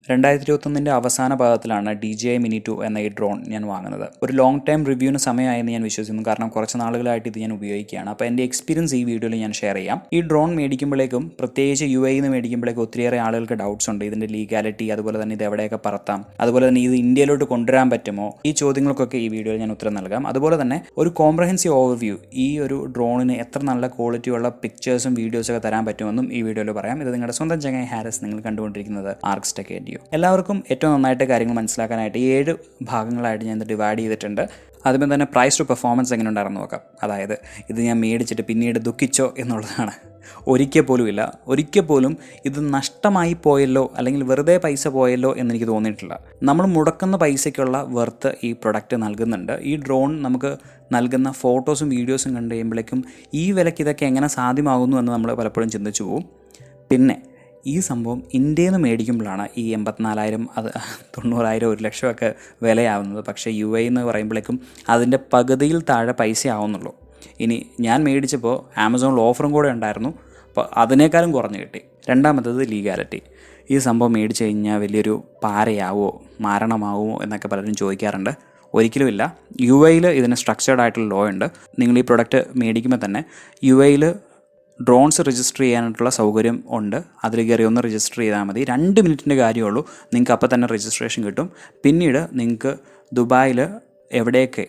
2021 അവസാന ഭാഗത്തിലാണ് DJI Mini 2 എന്ന ഈ ഡ്രോൺ ഞാൻ വാങ്ങുന്നത്. ഒരു ലോങ് ടൈം റിവ്യൂവിന് സമയമായെന്ന് ഞാൻ വിശ്വസിക്കുന്നു. കാരണം കുറച്ച് നാളുകളായിട്ട് ഇത് ഞാൻ ഉപയോഗിക്കുകയാണ്. അപ്പോൾ എൻ്റെ എക്സ്പീരിയൻസ് ഈ വീഡിയോയിൽ ഞാൻ ഷെയർ ചെയ്യാം. ഈ ഡ്രോൺ മേടിക്കുമ്പോഴേക്കും പ്രത്യേകിച്ച് UAE നിന്ന് മേടിക്കുമ്പോഴേക്കും ഒത്തിരിയേറെ ആളുകൾക്ക് ഡൗട്ട്സ് ഉണ്ട്. ഇതിൻ്റെ ലീഗാലിറ്റി, അതുപോലെ തന്നെ ഇത് എവിടെയൊക്കെ പറത്താം, അതുപോലെ തന്നെ ഇത് ഇന്ത്യയിലോട്ട് കൊണ്ടുവരാൻ പറ്റുമോ, ഈ ചോദ്യങ്ങൾക്കൊക്കെ ഈ വീഡിയോയിൽ ഞാൻ ഉത്തരം നൽകാം. അതുപോലെ തന്നെ ഒരു കോംപ്രഹെൻസീവ് ഓവർവ്യൂ, ഈ ഒരു ഡ്രോണിന് എത്ര നല്ല ക്വാളിറ്റിയുള്ള പിക്ചേഴ്സും വീഡിയോസൊക്കെ തരാൻ പറ്റുമെന്നും ഈ വീഡിയോയിൽ പറയാം. ഇത് നിങ്ങളുടെ സ്വന്തം ചങ്ങായി ഹാരിസ്, നിങ്ങൾ കണ്ടുകൊണ്ടിരിക്കുന്നത് Arcks Tech Edu. എല്ലാവർക്കും ഏറ്റവും നന്നായിട്ട് കാര്യങ്ങൾ മനസ്സിലാക്കാനായിട്ട് 7 ഭാഗങ്ങളായിട്ട് ഞാൻ ഇത് ഡിവൈഡ് ചെയ്തിട്ടുണ്ട്. ആദ്യമേ തന്നെ പ്രൈസ് ടു പെർഫോമൻസ് എങ്ങനെ ഉണ്ടായിരുന്നു നോക്കാം. അതായത് ഇത് ഞാൻ മേടിച്ചിട്ട് പിന്നീട് ദുഃഖിച്ചോ എന്നുള്ളതാണ്. ഒരിക്കൽ പോലും ഇത് നഷ്ടമായി പോയല്ലോ അല്ലെങ്കിൽ വെറുതെ പൈസ പോയല്ലോ എന്നെനിക്ക് തോന്നിയിട്ടില്ല. നമ്മൾ മുടക്കുന്ന പൈസയ്ക്കുള്ള വെർത്ത് ഈ പ്രൊഡക്റ്റ് നൽകുന്നുണ്ട്. ഈ ഡ്രോൺ നമുക്ക് നൽകുന്ന ഫോട്ടോസും വീഡിയോസും കണ്ടു കഴിയുമ്പോഴേക്കും ഈ വിലയ്ക്ക് ഇതൊക്കെ എങ്ങനെ സാധ്യമാകുന്നു എന്ന് നമ്മൾ പലപ്പോഴും ചിന്തിച്ചു പോകും. പിന്നെ ഈ സംഭവം ഇന്ത്യയിൽ നിന്ന് മേടിക്കുമ്പോഴാണ് ഈ 84,000 അത് 90,000 1 ലക്ഷമൊക്കെ വിലയാവുന്നത്. പക്ഷേ UAE എന്ന് പറയുമ്പോഴേക്കും അതിൻ്റെ പകുതിയിൽ താഴെ പൈസ ആവുന്നുള്ളൂ. ഇനി ഞാൻ മേടിച്ചപ്പോൾ ആമസോണിൽ ഓഫറും കൂടെ ഉണ്ടായിരുന്നു, അപ്പോൾ അതിനേക്കാളും കുറഞ്ഞ് കിട്ടി. രണ്ടാമത്തത് ലീഗാലിറ്റി. ഈ സംഭവം മേടിച്ച് കഴിഞ്ഞാൽ വലിയൊരു പാരയാവോ, മാരണമാവുമോ എന്നൊക്കെ പലരും ചോദിക്കാറുണ്ട്. ഒരിക്കലുമില്ല. UAE ഇതിന് സ്ട്രക്ചേർഡ് ആയിട്ടുള്ള ലോ ഉണ്ട്. നിങ്ങൾ ഈ പ്രൊഡക്റ്റ് മേടിക്കുമ്പോൾ തന്നെ UAE ഡ്രോൺസ് രജിസ്റ്റർ ചെയ്യാനായിട്ടുള്ള സൗകര്യം ഉണ്ട്. അതിൽ കയറി ഒന്ന് രജിസ്റ്റർ ചെയ്താൽ മതി. 2 മിനിറ്റിൻ്റെ കാര്യമുള്ളൂ. നിങ്ങൾക്ക് അപ്പോൾ തന്നെ രജിസ്ട്രേഷൻ കിട്ടും. പിന്നീട് നിങ്ങൾക്ക് ദുബായിൽ എവിടെയൊക്കെ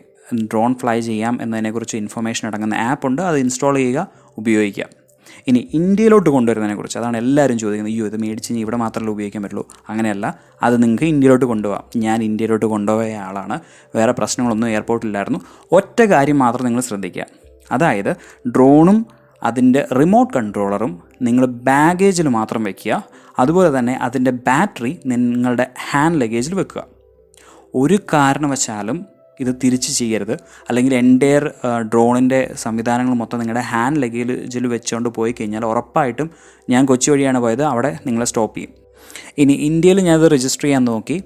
ഡ്രോൺ ഫ്ലൈ ചെയ്യാം എന്നതിനെക്കുറിച്ച് ഇൻഫർമേഷൻ അടങ്ങുന്ന ആപ്പുണ്ട്. അത് ഇൻസ്റ്റാൾ ചെയ്യുക, ഉപയോഗിക്കുക. ഇനി ഇന്ത്യയിലോട്ട് കൊണ്ടുവരുന്നതിനെക്കുറിച്ച് അതാണ് എല്ലാവരും ചോദിക്കുന്നത്. ഇത് മേടിച്ച് കഴിഞ്ഞാൽ ഇവിടെ മാത്രമല്ല ഉപയോഗിക്കാൻ പറ്റുള്ളൂ. അങ്ങനെയല്ല, അത് നിങ്ങൾക്ക് ഇന്ത്യയിലോട്ട് കൊണ്ടുപോകാം. ഞാൻ ഇന്ത്യയിലോട്ട് കൊണ്ടുപോയ ആളാണ്. വേറെ പ്രശ്നങ്ങളൊന്നും എയർപോർട്ടിലായിരുന്നു. ഒറ്റ കാര്യം മാത്രം നിങ്ങൾ ശ്രദ്ധിക്കുക. അതായത് ഡ്രോണും അതിൻ്റെ റിമോട്ട് കൺട്രോളറും നിങ്ങൾ ബാഗേജിൽ മാത്രം വയ്ക്കുക. അതുപോലെ തന്നെ അതിൻ്റെ ബാറ്ററി നിങ്ങളുടെ ഹാൻഡ് ലഗേജിൽ വെക്കുക. ഒരു കാരണവശാലും ഇത് തിരിച്ച് ചെയ്യരുത്. അല്ലെങ്കിൽ എൻ്റെയർ ഡ്രോണിൻ്റെ സംവിധാനങ്ങൾ മൊത്തം നിങ്ങളുടെ ഹാൻഡ് ലഗേജിൽ വെച്ചുകൊണ്ട് പോയി കഴിഞ്ഞാൽ ഉറപ്പായിട്ടും, ഞാൻ കൊച്ചി വഴിയാണ് പോയത്, അവിടെ നിങ്ങളെ സ്റ്റോപ്പ് ചെയ്യും. ഇനി ഇന്ത്യയിൽ ഞാനത് രജിസ്റ്റർ ചെയ്യാൻ നോക്കി.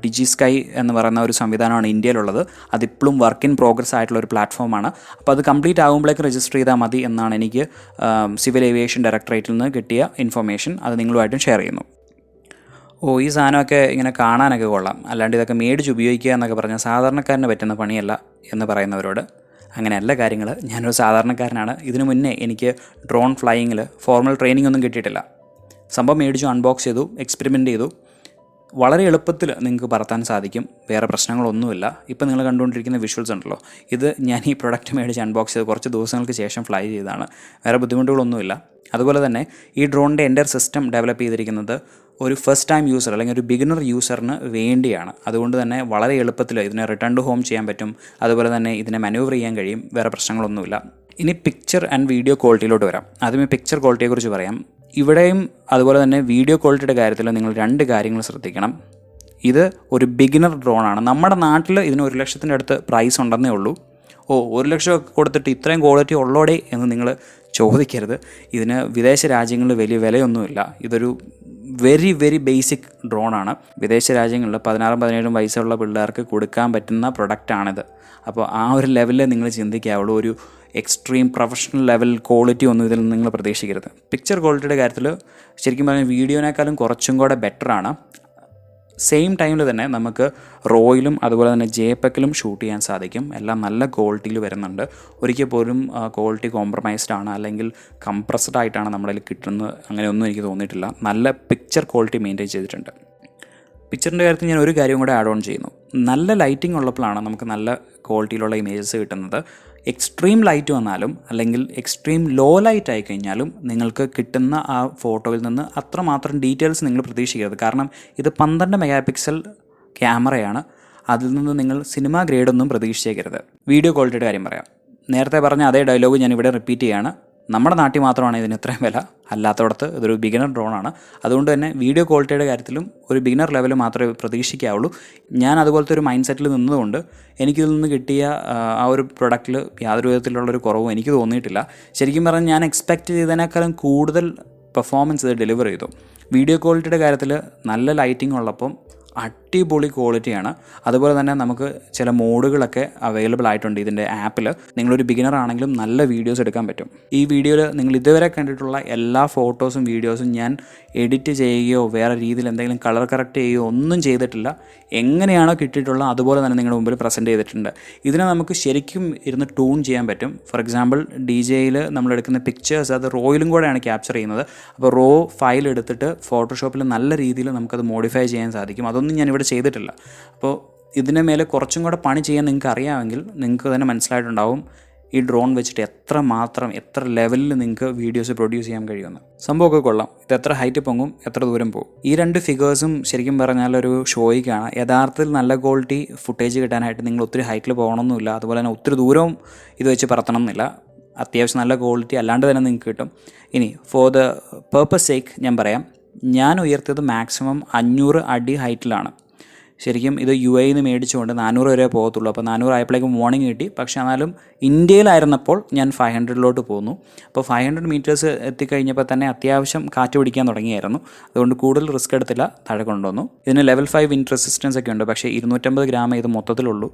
DJI എന്ന് പറയുന്ന ഒരു സംവിധാനമാണ് ഇന്ത്യയിലുള്ളത്. അതിപ്പോഴും വർക്ക് ഇൻ പ്രോഗ്രസ് ആയിട്ടുള്ള ഒരു പ്ലാറ്റ്ഫോമാണ്. അപ്പോൾ അത് കംപ്ലീറ്റ് ആകുമ്പോഴേക്കും രജിസ്റ്റർ ചെയ്താൽ മതി എന്നാണ് എനിക്ക് സിവിൽ ഏവിയേഷൻ ഡയറക്ടറേറ്റിൽ നിന്ന് കിട്ടിയ ഇൻഫർമേഷൻ. അത് നിങ്ങളുമായിട്ടും ഷെയർ ചെയ്യുന്നു. ഈ സാധനമൊക്കെ ഇങ്ങനെ കാണാനൊക്കെ കൊള്ളാം, അല്ലാണ്ട് ഇതൊക്കെ മേടിച്ച് ഉപയോഗിക്കുക എന്നൊക്കെ പറഞ്ഞാൽ സാധാരണക്കാരന് പറ്റുന്ന പണിയല്ല എന്ന് പറയുന്നവരോട് അങ്ങനെയല്ല കാര്യങ്ങൾ. ഞാനൊരു സാധാരണക്കാരനാണ്. ഇതിനു മുന്നേ എനിക്ക് ഡ്രോൺ ഫ്ലൈയിങ്ങിൽ ഫോർമൽ ട്രെയിനിങ് ഒന്നും കിട്ടിയിട്ടില്ല. സംഭവം മേടിച്ചു, അൺബോക്സ് ചെയ്തു, എക്സ്പെരിമെൻ്റ് ചെയ്തു. വളരെ എളുപ്പത്തിൽ നിങ്ങൾക്ക് പറത്താൻ സാധിക്കും. വേറെ പ്രശ്നങ്ങളൊന്നുമില്ല. ഇപ്പോൾ നിങ്ങൾ കണ്ടുകൊണ്ടിരിക്കുന്ന വിഷ്വൽസ് ഉണ്ടല്ലോ, ഇത് ഞാൻ ഈ പ്രൊഡക്റ്റ് മേടിച്ച് അൺബോക്സ് ചെയ്ത് കുറച്ച് ദിവസങ്ങൾക്ക് ശേഷം ഫ്ലൈ ചെയ്തതാണ്. വേറെ ബുദ്ധിമുട്ടുകളൊന്നുമില്ല. അതുപോലെ തന്നെ ഈ ഡ്രോണിൻ്റെ എൻ്റർ സിസ്റ്റം ഡെവലപ്പ് ചെയ്തിരിക്കുന്നത് ഒരു ഫസ്റ്റ് ടൈം യൂസർ അല്ലെങ്കിൽ ഒരു ബിഗിനർ യൂസറിന് വേണ്ടിയാണ്. അതുകൊണ്ട് തന്നെ വളരെ എളുപ്പത്തിൽ ഇതിനെ റിട്ടേൺ ടു ഹോം ചെയ്യാൻ പറ്റും. അതുപോലെ തന്നെ ഇതിനെ മാനൂവർ ചെയ്യാൻ കഴിയും. വേറെ പ്രശ്നങ്ങളൊന്നുമില്ല. ഇനി പിക്ചർ ആൻഡ് വീഡിയോ ക്വാളിറ്റിയിലോട്ട് വരാം. ആദ്യമേ പിക്ചർ ക്വാളിറ്റിയെക്കുറിച്ച് പറയാം. ഇവിടെയും അതുപോലെ തന്നെ വീഡിയോ ക്വാളിറ്റിയുടെ കാര്യത്തിൽ നിങ്ങൾ 2 കാര്യങ്ങൾ ശ്രദ്ധിക്കണം. ഇത് ഒരു ബിഗിനർ ഡ്രോണാണ്. നമ്മുടെ നാട്ടിൽ ഇതിന് 1 ലക്ഷത്തിൻ്റെ അടുത്ത് പ്രൈസ് ഉണ്ടെന്നേ ഉള്ളൂ. 1 ലക്ഷം കൊടുത്തിട്ട് ഇത്രയും ക്വാളിറ്റി ഉള്ളോടെ എന്ന് നിങ്ങൾ ചോദിക്കരുത്. ഇതിന് വിദേശ രാജ്യങ്ങളിൽ വലിയ വിലയൊന്നുമില്ല. ഇതൊരു വെരി ബേസിക് ഡ്രോണാണ്. വിദേശ രാജ്യങ്ങളിൽ 16-17 വയസ്സുള്ള പിള്ളേർക്ക് കൊടുക്കാൻ പറ്റുന്ന പ്രൊഡക്റ്റാണിത്. അപ്പോൾ ആ ഒരു ലെവലിൽ നിങ്ങൾ ചിന്തിക്കാവുള്ളൂ. ഒരു എക്സ്ട്രീം പ്രൊഫഷണൽ ലെവൽ ക്വാളിറ്റി ഒന്നും ഇതിൽ നിന്ന് നിങ്ങൾ പ്രതീക്ഷിക്കരുത്. പിക്ചർ ക്വാളിറ്റിയുടെ കാര്യത്തിൽ ശരിക്കും പറഞ്ഞാൽ വീഡിയോനേക്കാളും കുറച്ചും കൂടെ ബെറ്ററാണ്. സെയിം ടൈമിൽ തന്നെ നമുക്ക് റോയിലും അതുപോലെ തന്നെ JPEG-ലും ഷൂട്ട് ചെയ്യാൻ സാധിക്കും. എല്ലാം നല്ല ക്വാളിറ്റിയിൽ വരുന്നുണ്ട്. ഒരിക്കൽ പോലും ക്വാളിറ്റി കോംപ്രമൈസ്ഡ് ആണ് അല്ലെങ്കിൽ കംപ്രസ്ഡ് ആയിട്ടാണ് നമ്മളിൽ കിട്ടുന്നത് അങ്ങനെയൊന്നും എനിക്ക് തോന്നിയിട്ടില്ല. നല്ല പിക്ചർ ക്വാളിറ്റി മെയിൻറ്റെയിൻ ചെയ്തിട്ടുണ്ട്. പിക്ചറിൻ്റെ കാര്യത്തിൽ ഞാൻ ഒരു കാര്യം കൂടെ ആഡ് ഓൺ ചെയ്യുന്നു. നല്ല ലൈറ്റിംഗ് ഉള്ളപ്പോഴാണ് നമുക്ക് നല്ല ക്വാളിറ്റിയിലുള്ള ഇമേജസ് കിട്ടുന്നത്. എക്സ്ട്രീം ലൈറ്റ് വന്നാലും അല്ലെങ്കിൽ എക്സ്ട്രീം ലോ ലൈറ്റ് ആയി കഴിഞ്ഞാലും നിങ്ങൾക്ക് കിട്ടുന്ന ആ ഫോട്ടോയിൽ നിന്ന് അത്രമാത്രം ഡീറ്റെയിൽസ് നിങ്ങൾ പ്രതീക്ഷിക്കരുത്. കാരണം ഇത് 12 മെഗാ പിക്സൽ ക്യാമറയാണ്. അതിൽ നിന്ന് നിങ്ങൾ സിനിമ ഗ്രേഡൊന്നും പ്രതീക്ഷിച്ചേക്കരുത്. വീഡിയോ ക്വാളിറ്റിയുടെ കാര്യം പറയാം. നേരത്തെ പറഞ്ഞ അതേ ഡയലോഗ് ഞാൻ ഇവിടെ റിപ്പീറ്റ് ചെയ്യാണ്. നമ്മുടെ നാട്ടിൽ മാത്രമാണ് ഇതിന് ഇത്രയും വില, അല്ലാത്തടത്ത് ഇതൊരു ബിഗിനർ ഡ്രോണാണ്. അതുകൊണ്ട് തന്നെ വീഡിയോ ക്വാളിറ്റിയുടെ കാര്യത്തിലും ഒരു ബിഗിനർ ലെവൽ മാത്രമേ പ്രതീക്ഷിക്കാവുള്ളൂ. ഞാൻ അതുപോലത്തെ ഒരു മൈൻഡ് സെറ്റിൽ നിന്നതുകൊണ്ട് എനിക്കിതിൽ നിന്ന് കിട്ടിയ ആ ഒരു പ്രൊഡക്റ്റിൽ യാതൊരു വിധത്തിലുള്ളൊരു കുറവും എനിക്ക് തോന്നിയിട്ടില്ല. ശരിക്കും പറഞ്ഞാൽ ഞാൻ എക്സ്പെക്റ്റ് ചെയ്തതിനേക്കാളും കൂടുതൽ പെർഫോമൻസ് ഇത് ഡെലിവർ ചെയ്തു. വീഡിയോ ക്വാളിറ്റിയുടെ കാര്യത്തിൽ നല്ല ലൈറ്റിംഗ് ഉള്ളപ്പം അടിപൊളി ക്വാളിറ്റിയാണ്. അതുപോലെ തന്നെ നമുക്ക് ചില മോഡുകളൊക്കെ അവൈലബിൾ ആയിട്ടുണ്ട് ഇതിൻ്റെ ആപ്പിൽ. നിങ്ങളൊരു ബിഗിനർ ആണെങ്കിലും നല്ല വീഡിയോസ് എടുക്കാൻ പറ്റും. ഈ വീഡിയോയിൽ നിങ്ങൾ ഇതുവരെ കണ്ടിട്ടുള്ള എല്ലാ ഫോട്ടോസും വീഡിയോസും ഞാൻ എഡിറ്റ് ചെയ്യുകയോ വേറെ രീതിയിൽ എന്തെങ്കിലും കളർ കറക്റ്റ് ചെയ്യുകയോ ഒന്നും ചെയ്തിട്ടില്ല. എങ്ങനെയാണോ കിട്ടിയിട്ടുള്ളത് അതുപോലെ തന്നെ നിങ്ങളുടെ മുമ്പിൽ പ്രസൻറ്റ് ചെയ്തിട്ടുണ്ട്. ഇതിനെ നമുക്ക് ശരിക്കും ഇരുന്ന് ട്യൂൺ ചെയ്യാൻ പറ്റും. ഫോർ എക്സാമ്പിൾ DJIയിൽ നമ്മളെടുക്കുന്ന പിക്ചേഴ്സ് അത് റോയിലും കൂടെയാണ് ക്യാപ്ചർ ചെയ്യുന്നത്. അപ്പോൾ റോ ഫയൽ എടുത്തിട്ട് ഫോട്ടോഷോപ്പിൽ നല്ല രീതിയിൽ നമുക്കത് മോഡിഫൈ ചെയ്യാൻ സാധിക്കും. അതൊന്നും ഞാനിവിടെ ചെയ്തിട്ടില്ല. അപ്പോൾ ഇതിന് മേലെ കുറച്ചും കൂടെ പണി ചെയ്യാൻ നിങ്ങൾക്ക് അറിയാമെങ്കിൽ നിങ്ങൾക്ക് തന്നെ മനസ്സിലായിട്ടുണ്ടാവും ഈ ഡ്രോൺ വെച്ചിട്ട് എത്ര ലെവലിൽ നിങ്ങൾക്ക് വീഡിയോസ് പ്രൊഡ്യൂസ് ചെയ്യാൻ കഴിയുമെന്ന്. സംഭവമൊക്കെ കൊള്ളാം. ഇത് എത്ര ഹൈറ്റ് പൊങ്ങും, എത്ര ദൂരം പോകും. ഈ 2 ഫിഗേഴ്സും ശരിക്കും പറഞ്ഞാൽ ഒരു ഷോയ്ക്കാണ്. യഥാർത്ഥത്തിൽ നല്ല ക്വാളിറ്റി ഫുട്ടേജ് കിട്ടാനായിട്ട് നിങ്ങൾ ഒത്തിരി ഹൈറ്റിൽ പോകണമെന്നില്ല. അതുപോലെ തന്നെ ഒത്തിരി ദൂരവും ഇത് വെച്ച് പറത്തണം എന്നില്ല. അത്യാവശ്യം നല്ല ക്വാളിറ്റി അല്ലാണ്ട് തന്നെ നിങ്ങൾക്ക് കിട്ടും. ഇനി ഫോർ ദ പേർപ്പസ് സേക്ക് ഞാൻ പറയാം, ഞാൻ ഉയർത്തിയത് മാക്സിമം 500 അടി ഹൈറ്റിലാണ്. ശരിക്കും ഇത് UAE നിന്ന് മേടിച്ചുകൊണ്ട് 400 വരെ പോകത്തുള്ളൂ. അപ്പോൾ 400 ആയപ്പോഴേക്കും വാർണിംഗ് കിട്ടി. പക്ഷേ എന്നാലും ഇന്ത്യയിലായിരുന്നപ്പോൾ ഞാൻ 500 പോന്നു. അപ്പോൾ 500 മീറ്റേഴ്സ് എത്തിക്കഴിഞ്ഞപ്പോൾ തന്നെ അത്യാവശ്യം കാറ്റ് പിടിക്കാൻ തുടങ്ങിയായിരുന്നു. അതുകൊണ്ട് കൂടുതൽ റിസ്ക് എടുത്തില്ല, താഴെ കൊണ്ടുവന്നു. ഇതിന് ലെവൽ 5 വിൻഡ് റെസിസ്റ്റൻസ് ഒക്കെ ഉണ്ട്. പക്ഷേ 250 ഗ്രാമേ ഇത് മൊത്തത്തിലുള്ളൂ.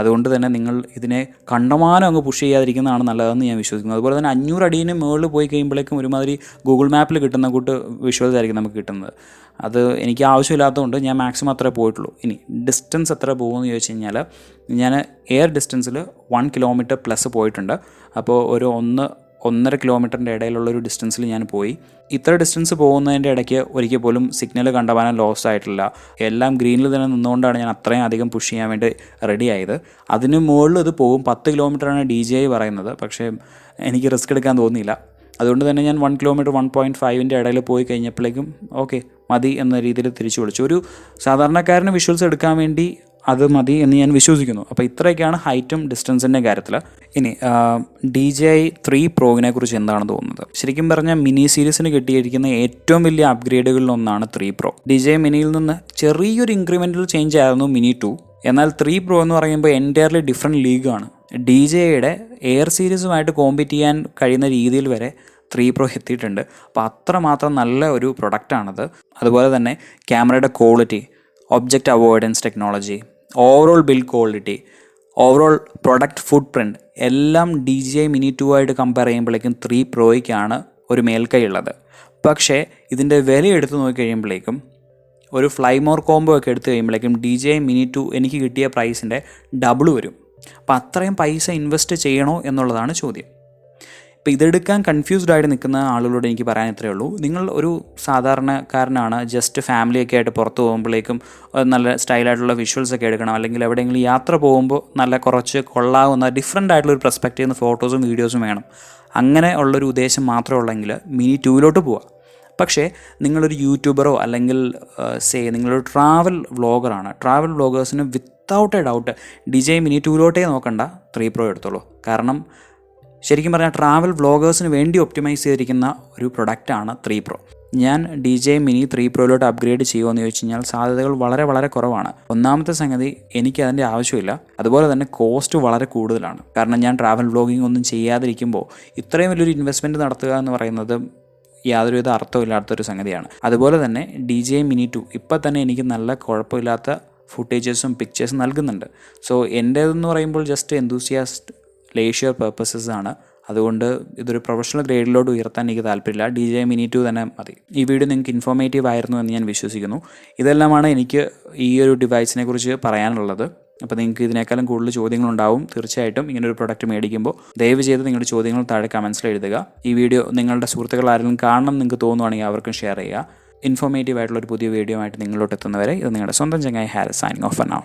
അതുകൊണ്ട് തന്നെ നിങ്ങൾ ഇതിനെ കണ്ടമാനം അങ്ങ് പുഷ് ചെയ്യാതിരിക്കുന്നതാണ് നല്ലതെന്ന് ഞാൻ വിശ്വസിക്കുന്നു. അതുപോലെ തന്നെ 500 അടിയിൽ മുകളിൽ പോയി കഴിയുമ്പോഴേക്കും ഒരുമാതിരി ഗൂഗിൾ മാപ്പിൽ കിട്ടുന്ന കൂട്ട് വിഷ്വൽസ് ആയിരിക്കും നമുക്ക് കിട്ടുന്നത്. അത് എനിക്ക് ആവശ്യമില്ലാത്തതുകൊണ്ട് ഞാൻ മാക്സിമം അത്രേ പോയിട്ടുള്ളൂ. ഇനി ഡിസ്റ്റൻസ് എത്ര പോകുമെന്ന് ചോദിച്ചു കഴിഞ്ഞാൽ ഞാൻ എയർ ഡിസ്റ്റൻസിൽ 1 കിലോമീറ്റർ പ്ലസ് പോയിട്ടുണ്ട്. അപ്പോൾ ഒരു 1.5 കിലോമീറ്ററിൻ്റെ ഇടയിലുള്ളൊരു ഡിസ്റ്റൻസിൽ ഞാൻ പോയി. ഇത്ര ഡിസ്റ്റൻസ് പോകുന്നതിൻ്റെ ഇടയ്ക്ക് ഒരിക്കൽ പോലും സിഗ്നൽ കണ്ടവാനും ലോസ് ആയിട്ടില്ല. എല്ലാം ഗ്രീനിൽ തന്നെ നിന്നുകൊണ്ടാണ് ഞാൻ അത്രയും അധികം പുഷ് ചെയ്യാൻ വേണ്ടി റെഡി ആയത്. അതിന് മുകളിൽ ഇത് പോകും. 10 കിലോമീറ്ററാണ് DJI പറയുന്നത്. പക്ഷേ എനിക്ക് റിസ്ക് എടുക്കാൻ തോന്നിയില്ല. അതുകൊണ്ട് തന്നെ ഞാൻ 1 കിലോമീറ്റർ 1.5ൻ്റെ ഇടയിൽ പോയി കഴിഞ്ഞപ്പോഴേക്കും ഓക്കെ മതി എന്ന രീതിയിൽ തിരിച്ചു വിളിച്ചു. ഒരു സാധാരണക്കാരന് വിഷ്വൽസ് എടുക്കാൻ വേണ്ടി അത് മതി എന്ന് ഞാൻ വിശ്വസിക്കുന്നു. അപ്പോൾ ഇത്രയൊക്കെയാണ് ഹൈറ്റും ഡിസ്റ്റൻസിൻ്റെ കാര്യത്തിൽ. ഇനി DJI 3 Proവിനെ കുറിച്ച് എന്താണ് തോന്നുന്നത്? ശരിക്കും പറഞ്ഞാൽ മിനി സീരീസിന് കിട്ടിയിരിക്കുന്ന ഏറ്റവും വലിയ അപ്ഗ്രേഡുകളിലൊന്നാണ് 3 Pro. DJI മിനിയിൽ നിന്ന് ചെറിയൊരു ഇൻക്രിമെൻ്റൽ ചേഞ്ച് ആയിരുന്നു Mini 2. എന്നാൽ 3 Pro എന്ന് പറയുമ്പോൾ എൻറ്റയർലി ഡിഫറെൻറ്റ് ലീഗാണ്. DJIയുടെ എയർ സീരീസുമായിട്ട് കോമ്പീറ്റ് ചെയ്യാൻ കഴിയുന്ന രീതിയിൽ വരെ 3 Pro എത്തിയിട്ടുണ്ട്. അപ്പോൾ അത്രമാത്രം നല്ല ഒരു പ്രൊഡക്റ്റാണത്. അതുപോലെ തന്നെ ക്യാമറയുടെ quality, object avoidance technology, overall build quality, overall product footprint എല്ലാം DJI Mini 2 ആയിട്ട് കമ്പയർ ചെയ്യുമ്പോഴേക്കും 3 Proയ്ക്കാണ് ഒരു മേൽക്കൈ ഉള്ളത്. പക്ഷേ ഇതിൻ്റെ വില എടുത്ത് നോക്കിക്കഴിയുമ്പോഴേക്കും ഒരു ഫ്ലൈമോർ കോംബോ ഒക്കെ എടുത്തു കഴിയുമ്പോഴേക്കും DJI Mini 2 എനിക്ക് കിട്ടിയ പ്രൈസിൻ്റെ ഡബിൾ വരും. അപ്പോൾ അത്രയും പൈസ ഇൻവെസ്റ്റ് ചെയ്യണോ എന്നുള്ളതാണ് ചോദ്യം. ഇപ്പോൾ ഇതെടുക്കാൻ കൺഫ്യൂസ്ഡ് ആയിട്ട് നിൽക്കുന്ന ആളുകളോട് എനിക്ക് പറയാൻ ഇത്രയേ ഉള്ളൂ. നിങ്ങൾ ഒരു സാധാരണക്കാരനാണ്, ജസ്റ്റ് ഫാമിലിയൊക്കെ ആയിട്ട് പുറത്ത് പോകുമ്പോഴേക്കും നല്ല സ്റ്റൈലായിട്ടുള്ള വിഷ്വൽസൊക്കെ എടുക്കണം, അല്ലെങ്കിൽ എവിടെയെങ്കിലും യാത്ര പോകുമ്പോൾ നല്ല കുറച്ച് കൊള്ളാവുന്ന ഡിഫറെൻ്റ് ആയിട്ടുള്ളൊരു പെർസ്പെക്റ്റീവ് നിന്ന് ഫോട്ടോസും വീഡിയോസും വേണം. അങ്ങനെ ഉള്ളൊരു ഉദ്ദേശം മാത്രമേ ഉള്ളെങ്കിൽ Mini 2 പോവാം. പക്ഷേ നിങ്ങളൊരു യൂട്യൂബറോ അല്ലെങ്കിൽ നിങ്ങളൊരു ട്രാവൽ വ്ളോഗറാണ്, ട്രാവൽ വ്ളോഗേഴ്സിന് without a doubt DJI Mini 2 നോക്കണ്ട, 3 Pro എടുത്തോളൂ. കാരണം ശരിക്കും പറഞ്ഞാൽ ട്രാവൽ വ്ളോഗേഴ്സിന് വേണ്ടി ഒപ്റ്റിമൈസ് ചെയ്തിരിക്കുന്ന ഒരു പ്രൊഡക്റ്റാണ് 3 Pro. ഞാൻ DJI Mini 3 Proയിലോട്ട് അപ്ഗ്രേഡ് ചെയ്യുമോ ചോദിച്ചു കഴിഞ്ഞാൽ സാധ്യതകൾ വളരെ വളരെ കുറവാണ്. ഒന്നാമത്തെ സംഗതി എനിക്ക് അതിൻ്റെ ആവശ്യമില്ല. അതുപോലെ തന്നെ കോസ്റ്റ് വളരെ കൂടുതലാണ്. കാരണം ഞാൻ ട്രാവൽ വ്ളോഗിങ് ഒന്നും ചെയ്യാതിരിക്കുമ്പോൾ ഇത്രയും വലിയൊരു ഇൻവെസ്റ്റ്മെൻറ്റ് നടത്തുക എന്ന് പറയുന്നത് യാതൊരുവിധ അർത്ഥമില്ലാത്തൊരു സംഗതിയാണ്. അതുപോലെ തന്നെ DJI Mini 2 ഇപ്പം തന്നെ എനിക്ക് നല്ല കുഴപ്പമില്ലാത്ത ഫുട്ടേജസും പിക്ചേഴ്സും നൽകുന്നുണ്ട്. സോ എൻ്റേതെന്ന് പറയുമ്പോൾ ജസ്റ്റ് എന്തൂസിയാസ്റ്റ് ലേഷ്യർ പർപ്പസസ് ആണ്. അതുകൊണ്ട് ഇതൊരു പ്രൊഫഷണൽ ഗ്രേഡിലോട്ട് ഉയർത്താൻ എനിക്ക് താല്പര്യമില്ല. DJI Mini 2 തന്നെ മതി. ഈ വീഡിയോ നിങ്ങൾക്ക് ഇൻഫോർമേറ്റീവ് ആയിരുന്നു എന്ന് ഞാൻ വിശ്വസിക്കുന്നു. ഇതെല്ലാമാണ് എനിക്ക് ഈ ഒരു ഡിവൈസിനെ കുറിച്ച് പറയാനുള്ളത്. അപ്പോൾ നിങ്ങൾക്ക് ഇതിനേക്കാളും കൂടുതൽ ചോദ്യങ്ങളുണ്ടാവും തീർച്ചയായിട്ടും ഇങ്ങനൊരു പ്രൊഡക്റ്റ് മേടിക്കുമ്പോൾ. ദയവ് ചെയ്ത് നിങ്ങളുടെ ചോദ്യങ്ങൾ താഴെ കമൻസിൽ എഴുതുക. ഈ വീഡിയോ നിങ്ങളുടെ സുഹൃത്തുക്കൾ ആരെങ്കിലും കാണണം നിങ്ങൾക്ക് തോന്നുവാണെങ്കിൽ അവർക്കും ഷെയർ ചെയ്യുക. ഇൻഫോർമേറ്റീവ് ആയിട്ടുള്ള ഒരു പുതിയ വീഡിയോ ആയിട്ട് നിങ്ങളോട്ട് എത്തുന്നവരെ ഇത് നിങ്ങളുടെ സ്വന്തം ചങ്ങായി Haris signing off for now.